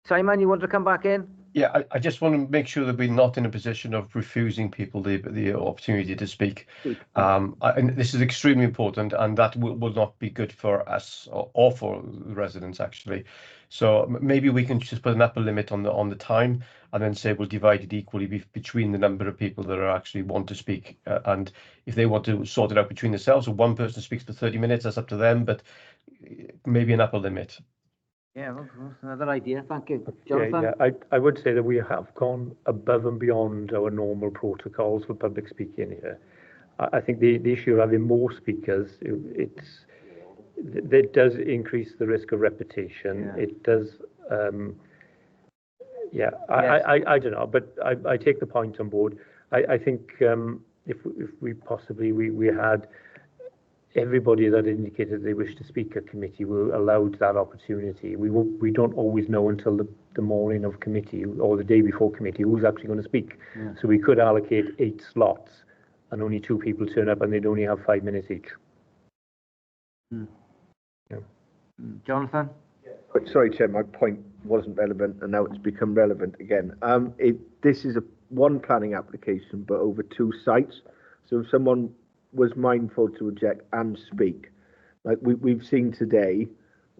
Simon, you want to come back in? Yeah, I just want to make sure that we're not in a position of refusing people the opportunity to speak. And this is extremely important, and that will not be good for us or for the residents, actually. So maybe we can just put an upper limit on the time, and then say we'll divide it equally between the number of people that are actually want to speak. And if they want to sort it out between themselves, or one person speaks for 30 minutes, that's up to them. But maybe an upper limit. Yeah, well, that's another idea. Thank you, Jonathan. Yeah, I would say that we have gone above and beyond our normal protocols for public speaking here. I think the issue of having more speakers, it does increase the risk of repetition. Yeah. It does. Yeah, yes. I don't know, but I take the point on board. I think if we possibly we had everybody that indicated they wish to speak at committee were allowed that opportunity. We don't always know until the morning of committee or the day before committee who's actually going to speak. Yeah. So we could allocate 8 slots and only 2 people turn up and they'd only have 5 minutes each. Yeah. Jonathan? Sorry, Chair, my point wasn't relevant and now it's become relevant again. This is one planning application but over 2 sites. So if someone was mindful to object and speak, like we've seen today,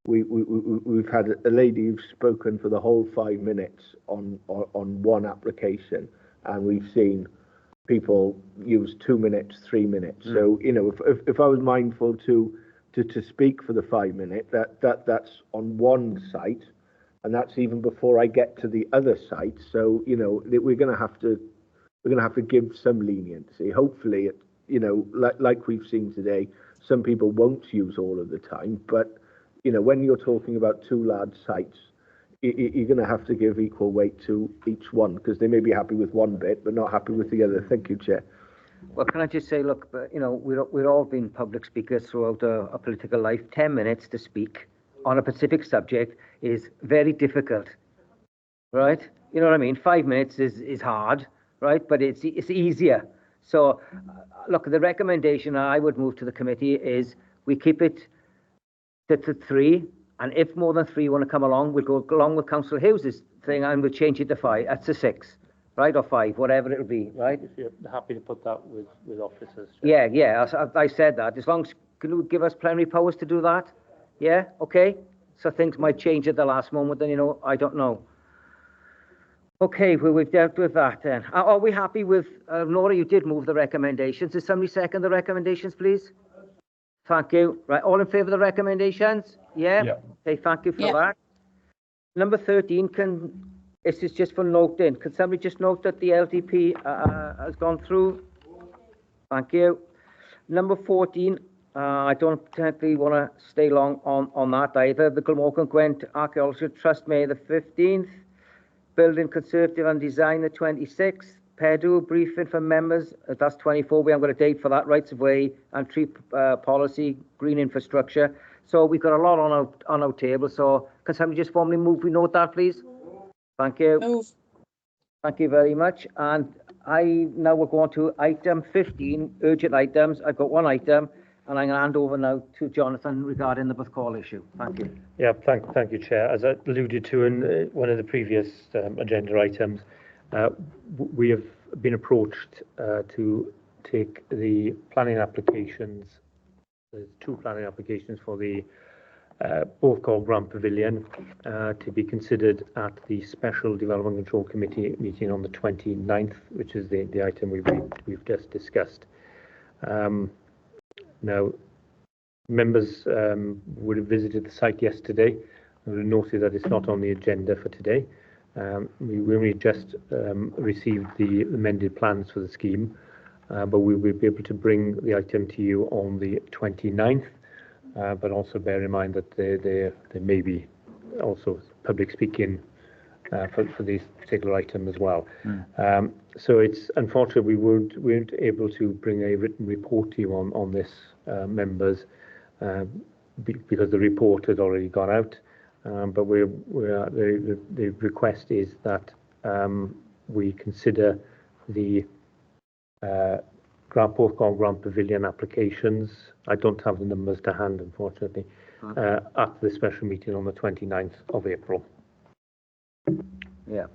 we've had a lady who's spoken for the whole 5 minutes on one application, and we've seen people use 2 minutes, 3 minutes. So, you know, if I was mindful to speak for the 5 minute, that's on one site, and that's even before I get to the other site. So, you know, we're going to have to give some leniency. Hopefully, you know, like we've seen today, some people won't use all of the time, but you know, when you're talking about two large sites, you're going to have to give equal weight to each one, because they may be happy with one bit but not happy with the other. Thank you, Chair. Well, can I just say, look, you know, we're all been public speakers throughout a political life. 10 minutes to speak on a specific subject is very difficult, right? You know what I mean? 5 minutes is hard, right? But it's easier. So, look, the recommendation I would move to the committee is we keep it to 3, and if more than 3 want to come along, we'll go along with Councillor Hughes's thing, and we'll change it to 5. That's a 6, right, or 5, whatever it'll be, right? If you're happy to put that with officers. Yeah. I said that. As long as can you give us plenary powers to do that? Yeah. Okay. So things might change at the last moment, and you know, I don't know. Okay, well, we've dealt with that then. Are we happy with, Nora, you did move the recommendations. Does somebody second the recommendations, please? Thank you. Right, all in favour of the recommendations? Yeah? Yeah. Okay, thank you for that. Number 13, this is just for noting. Can somebody just note that the LDP has gone through? Thank you. Number 14, I don't particularly want to stay long on that either. The Glamorgan Gwent Archaeological Trust, May the 15th. Building Conservative and Design, the 26th. PEDU briefing for members, that's 24. We haven't got a date for that. Rights of way and tree policy, green infrastructure. So we've got a lot on our table. So can somebody just formally move? We note that, please. Thank you. Move. Thank you very much. And now we're going to item 15, urgent items. I've got one item, and I'm going to hand over now to Jonathan regarding the Bethcall issue. Thank you. Yeah, thank you, Chair. As I alluded to in one of the previous agenda items, we have been approached to take the planning applications, there's 2 planning applications for the Bethcall Grand Pavilion to be considered at the Special Development Control Committee meeting on the 29th, which is the item we've just discussed. Now, members would have visited the site yesterday and would have noted that it's not on the agenda for today. We only just received the amended plans for the scheme, but we will be able to bring the item to you on the 29th, but also bear in mind that there may be also public speaking for this particular item as well. So it's unfortunate we weren't able to bring a written report to you on this, members, because the report had already gone out. But the request is that we consider the Bethcall Grand Pavilion applications. I don't have the numbers to hand, unfortunately, at the special meeting on the 29th of April. Yeah.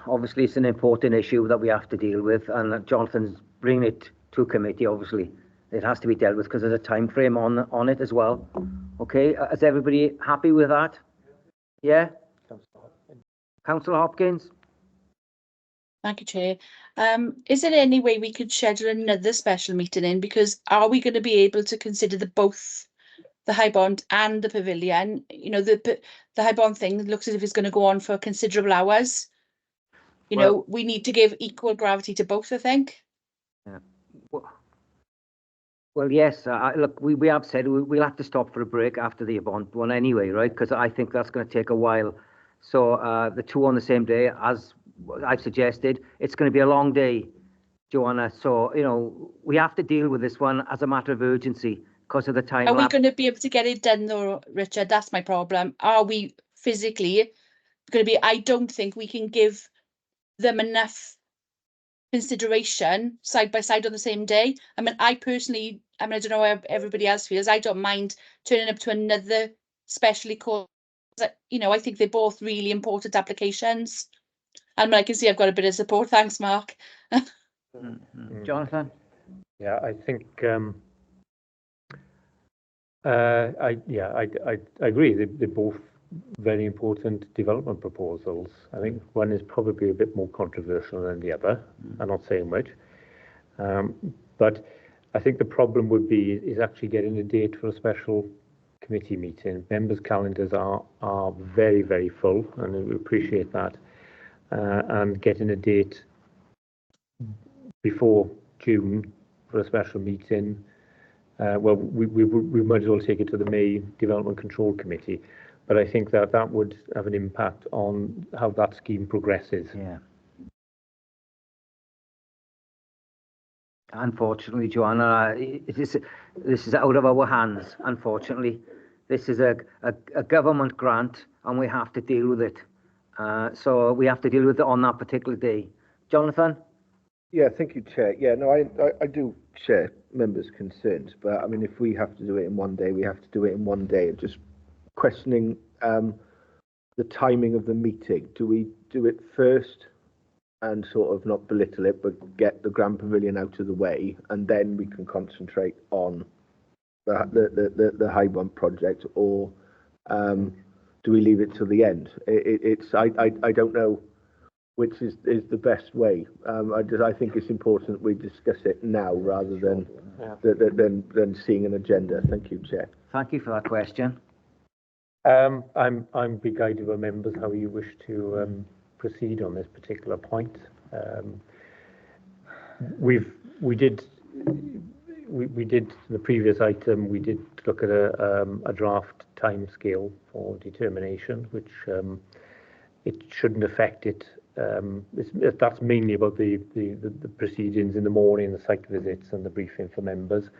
Obviously, it's an important issue that we have to deal with, and Jonathan's bringing it to committee. Obviously, it has to be dealt with because there's a time frame on it as well. Okay, is everybody happy with that? Yeah? Councillor Hopkins? Thank you, Chair. Is there any way we could schedule another special meeting in? Because are we going to be able to consider both the High Bond and the pavilion? You know, the High Bond thing looks as if it's going to go on for considerable hours. You know, we need to give equal gravity to both, I think. Yeah. Well, yes. Look, we have said we'll have to stop for a break after the Bond one anyway, right? Because I think that's going to take a while. So the 2 on the same day, as I've suggested, it's going to be a long day, Joanna. So, you know, we have to deal with this one as a matter of urgency because of the time. Are we going to be able to get it done though, Richard? That's my problem. Are we physically going to be? I don't think we can give them enough consideration side by side on the same day. I mean, I personally, I don't know how everybody else feels. I don't mind turning up to another specially called, you know, I think they're both really important applications. And I can see I've got a bit of support. Thanks, Mark. Jonathan? Yeah, I think I agree. They're both very important development proposals. I think one is probably a bit more controversial than the other. I'm not saying much, but I think the problem would be is actually getting a date for a special committee meeting. Members' calendars are very, very full, and we appreciate that. And getting a date before June for a special meeting, well, we might as well take it to the May Development Control Committee. But I think that would have an impact on how that scheme progresses. Yeah. Unfortunately, Joanna, this is out of our hands. Unfortunately, this is a government grant, and we have to deal with it. So we have to deal with it on that particular day. Jonathan? Yeah, thank you, Chair. Yeah, no, I do share members' concerns, but I mean, if we have to do it in one day, we have to do it in one day. Just questioning the timing of the meeting. Do we do it first and sort of not belittle it, but get the Grand Pavilion out of the way, and then we can concentrate on the High Bond project, or do we leave it till the end? I don't know which is the best way. I think it's important we discuss it now rather than seeing an agenda. Thank you, Chair. Thank you for that question. I'm be guided by members how you wish to proceed on this particular point. We did the previous item. We did look at a draft time scale for determination, which it shouldn't affect it. That's mainly about the proceedings in the morning, the site visits, and the briefing for members.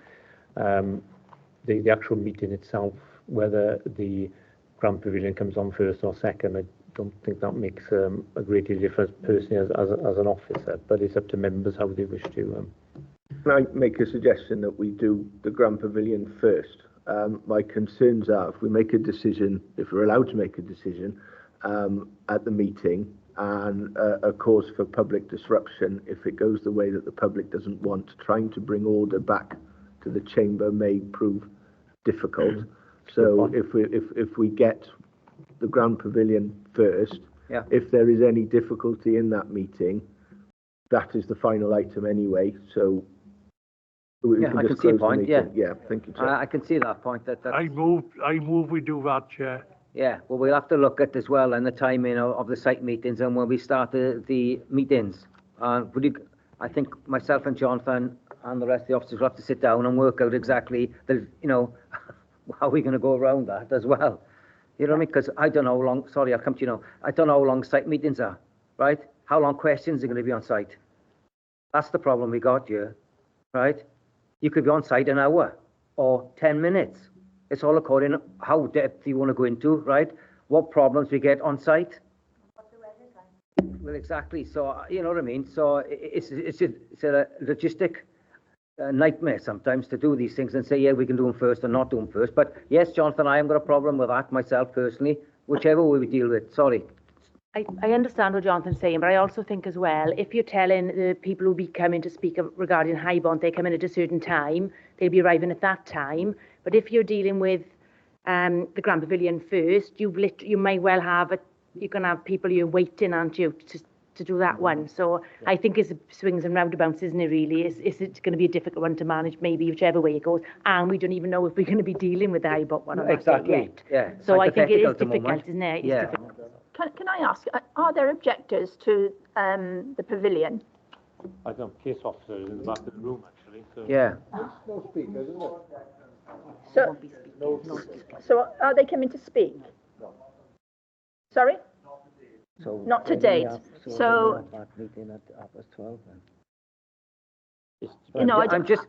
The actual meeting itself, whether the Grand Pavilion comes on first or second, I don't think that makes a great deal of difference personally as an officer, but it's up to members how they wish to. Can I make a suggestion that we do the Grand Pavilion first? My concerns are if we make a decision, if we're allowed to make a decision at the meeting, and a cause for public disruption, if it goes the way that the public doesn't want, trying to bring order back to the chamber may prove difficult. So if we get the Grand Pavilion first, yeah. If there is any difficulty in that meeting, that is the final item anyway. So we I can can see a point. Yeah, thank you, Chair. I can see that point. I move we do that, Chair. Yeah, well, we'll have to look at as well and the timing of the site meetings and when we start the meetings. I think myself and Jonathan and the rest of the officers will have to sit down and work out exactly how we're going to go around that as well. You know what I mean? Because I don't know how long. Sorry, I'll come to you now. I don't know how long site meetings are, right? How long questions are going to be on site? That's the problem we got here, right? You could be on site an hour or 10 minutes. It's all according to how depth you want to go into, right? What problems we get on site. Well, exactly. So you know what I mean. So it's a logistic nightmare sometimes to do these things and say, yeah, we can do them first or not do them first. But yes, Jonathan, I haven't got a problem with that myself personally. Whichever way we deal with it. Sorry. I understand what Jonathan's saying, but I also think as well, if you're telling the people who be coming to speak regarding High Bond, they come in at a certain time, they'll be arriving at that time. But if you're dealing with the Grand Pavilion first, you may well have you're going to have people you're waiting, aren't you, to do that one. So yeah. I think it's swings and roundabouts, isn't it, really? It's going to be a difficult one to manage, maybe whichever way it goes. And we don't even know if we're going to be dealing with the High Bond one or not yet. Yeah. So I think it is difficult, isn't it? It's difficult. Can I ask, are there objectors to the pavilion? I don't know, case officer is in the back of the room, actually. So. Yeah. No speakers, isn't it? So are they coming to speak? No. Sorry? So not to date. So meeting at 12 then. You know, I'm just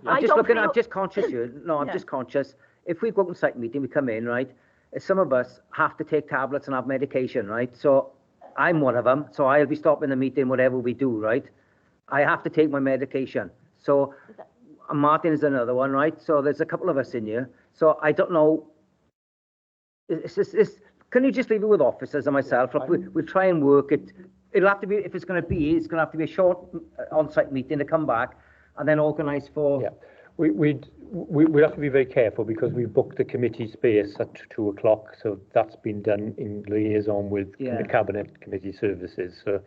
conscious here. No, I'm just conscious. If we go to site meeting, we come in, right? Some of us have to take tablets and have medication, right? So I'm one of them. So I'll be stopping the meeting, whatever we do, right? I have to take my medication. So Martin is another one, right? So there's a couple of us in here. So I don't know. Can you just leave it with officers and myself? Look, we'll try and work it. It'll have to be, if it's going to have to be a short on-site meeting to come back and then organise for... Yeah. we have to be very careful because we booked the committee space at 2 o'clock, so that's been done in liaison with Yeah. Cabinet Committee Services. So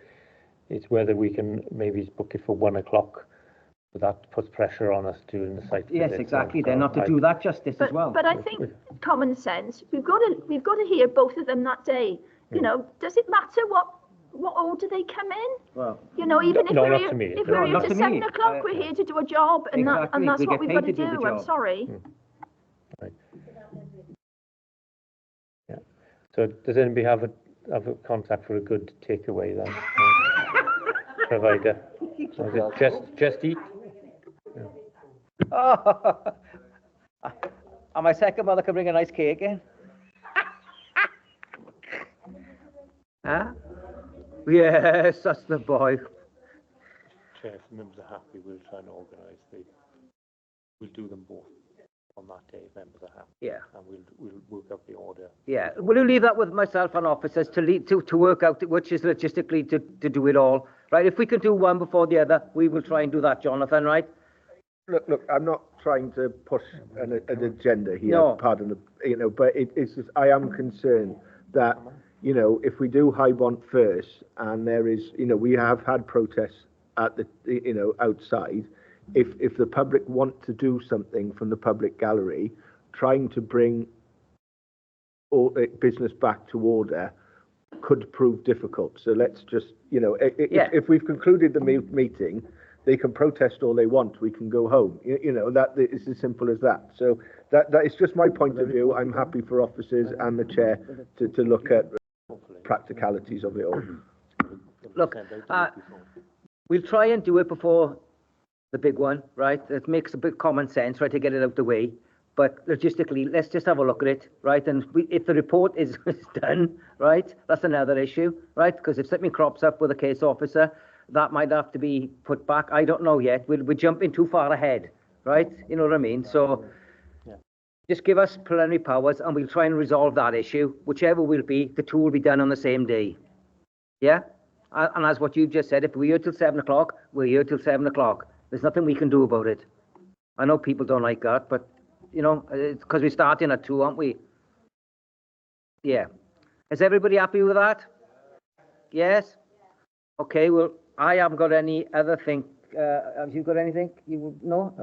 it's whether we can maybe book it for 1 o'clock, but that puts pressure on us during the site Yes, visit. exactly. So They're not to do that justice as well. But I think common sense, we've got to hear both of them that day. You know, does it matter what order they come in? Well, You know, even if No, we're not here, to me. if No, we're here not to to 7 me. o'clock, we're here to do a job, and Exactly. that's We what get we've got paid to to do do. the I'm job. sorry. Yeah. So does anybody have a contact for a good takeaway then? Provider. Or is it just eat? oh. And my second mother can bring a nice cake in. Huh? Yes, that's the boy. Chair, if members are happy, we'll try and organise we'll do them both on that day if members are happy. Yeah. And we'll work out the order. Yeah. Will you leave that with myself and officers to work out which is logistically to do it all, right? If we can do one before the other, we will try and do that, Jonathan, right? Look, I'm not trying to push an agenda here, No. pardon the, but it's just, I am concerned that, if we do High Bond first, and there is, we have had protests at the, outside, if the public want to do something from the public gallery, trying to bring business back to order could prove difficult. So let's just, if we've concluded the meeting, they can protest all they want. We can go home. That is as simple as that. So that is just my point of view. I'm happy for officers and the chair to look at practicalities of it all. Look, we'll try and do it before the big one, right? It makes a bit common sense, right, to get it out the way. But logistically, let's just have a look at it, right? And if the report is done, right, that's another issue, right? Because if something crops up with a case officer, that might have to be put back. I don't know yet. We're jumping too far ahead, right? You know what I mean? So just give us plenary powers and we'll try and resolve that issue. Whichever will be, the two will be done on the same day. Yeah? And as what you've just said, if we're here till 7 o'clock, we're here till 7 o'clock. There's nothing we can do about it. I know people don't like that, but, it's because we're starting at 2, aren't we? Yeah. Is everybody happy with that? Yes? Okay, well, I haven't got any other thing. Have you got anything? No?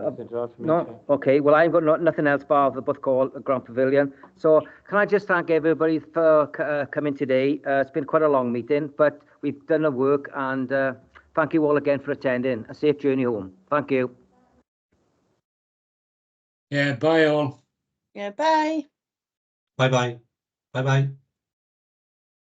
No? Okay, well, I've got nothing else bar the bus call Grand Pavilion. So can I just thank everybody for coming today? It's been quite a long meeting, but we've done the work, and thank you all again for attending. A safe journey home. Thank you. Yeah, bye all. Yeah, bye. Bye-bye. Bye-bye.